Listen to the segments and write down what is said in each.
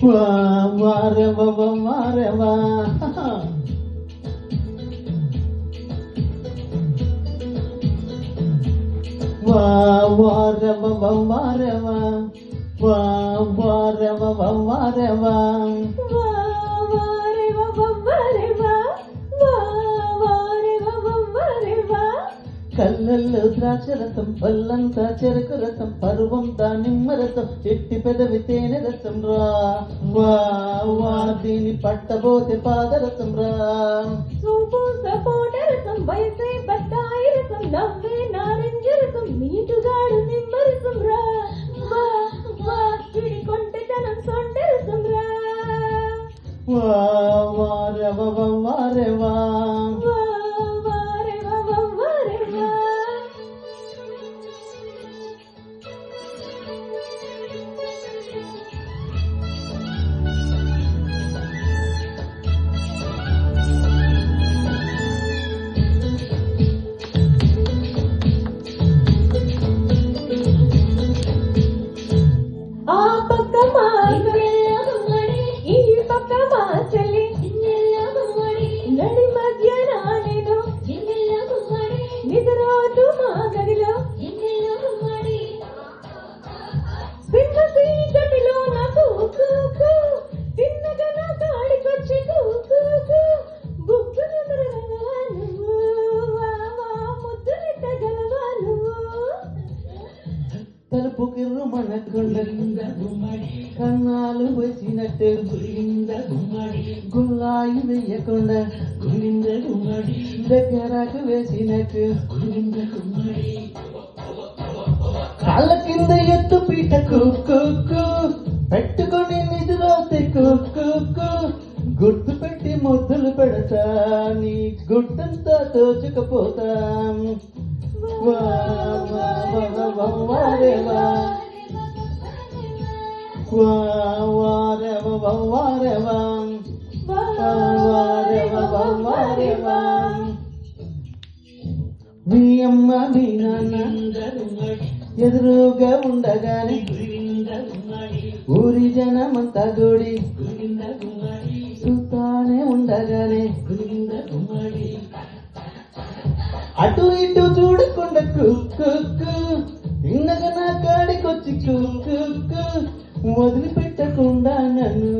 వారెవా వారెవా వారెవా వారెవా వారెవా వారెవా కళ్ళల్లో ద్రాక్షరసం పల్లంతా చెరుకు రసం పరువంతా నిమ్మరసం చెట్టి పెదవి తేనె రసం రా వా దీని పట్టబోతే పాదరసం రా సూపు సపోట రసం వయసే బత్తాయి రసం నవ్వే నారింజ రసం నీటుగాడు నిమ్మరసం రా వా పిడి కొంటెతనం సొంట రసం రా వారెవా వారెవా తలుపు కిర్రుమనకుండా కన్నాలు వచ్చినట్టు గుల్లాయి వేయకుండా దగ్గరకు వేసినట్టు కాళ్ళ కింద ఎత్తు పీట కుక్కు పెట్టుకొని నిధులోతే కుక్కు గుర్తు పెట్టి ముద్దులు పెడతా నీ గుడ్డంతా దోచుకపోతా మీ అమ్మ మీ నాన్న ఎదురుగా ఉండగానే ఊరి జనమంతా గుడి చూస్తానే ఉండగానే అటు ఇటు చూడకుండా కుక్కు ఇన్నగా నా కాడికొచ్చి కుక్కు వదిలిపెట్టకుండా నన్ను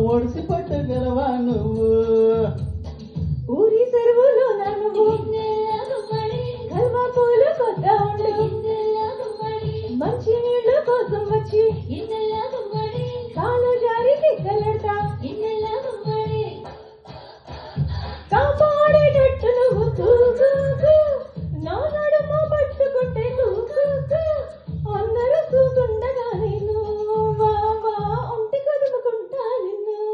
ఓడిసి పట్టగలవా నువ్వు ఊరి చెరువులో నన్ను కల్వా పూలు కొత్త మంచి నీళ్ళ కోసం వచ్చి కాలు జారి తిక్కలట కాపాడేటట్టు నువ్వు నా నడుమ పట్టుకుంటే అందరూ చూస్తుండగా నేను ఒంటి కదుపుకుంటా నిన్ను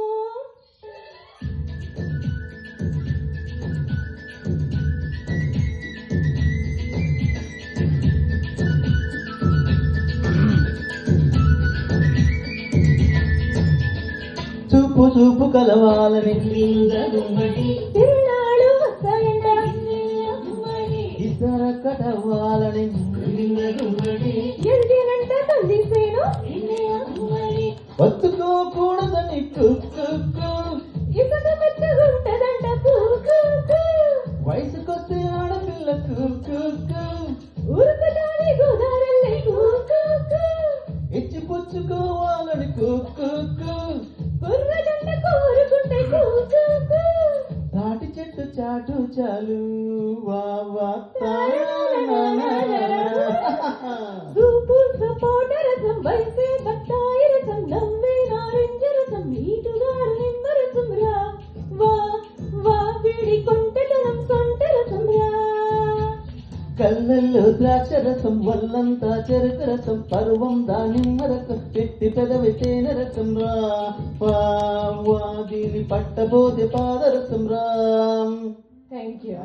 చూపు చూపు కలవాలని తిరునాడు వస్తాయంట ఇద్దర కటవ్వాలని ఎండినంట కందిసేను ఒత్తుకోకూడదని కుక్కు ఇసుక మెత్తగుంటదంట వయసుకొస్తే ఆడపిల్ల కుక్కు ఉరుకుతాని గోదావరి ఇచ్చి పుచ్చుకోవాలని కుక్కు కుర్రదండ కోరుకుంటే తాటి చెట్టు చాటు చాలు సూపు సపోట రసం వయసే బత్తాయి రసం నవ్వే నారింజ రసం నీటుగా నిమ్మరసం రా వా పిడి కొంటెతనం సొంట రసం రా కళ్ళల్లో ద్రాక్షరసం వల్లంతా చెరుకు రసం పరువం దానిమ్మ రసం చెట్టి పెదవి తేనె రసం రా దీని పట్టబోతే పాదరసం రా థ్యాంక్ యూ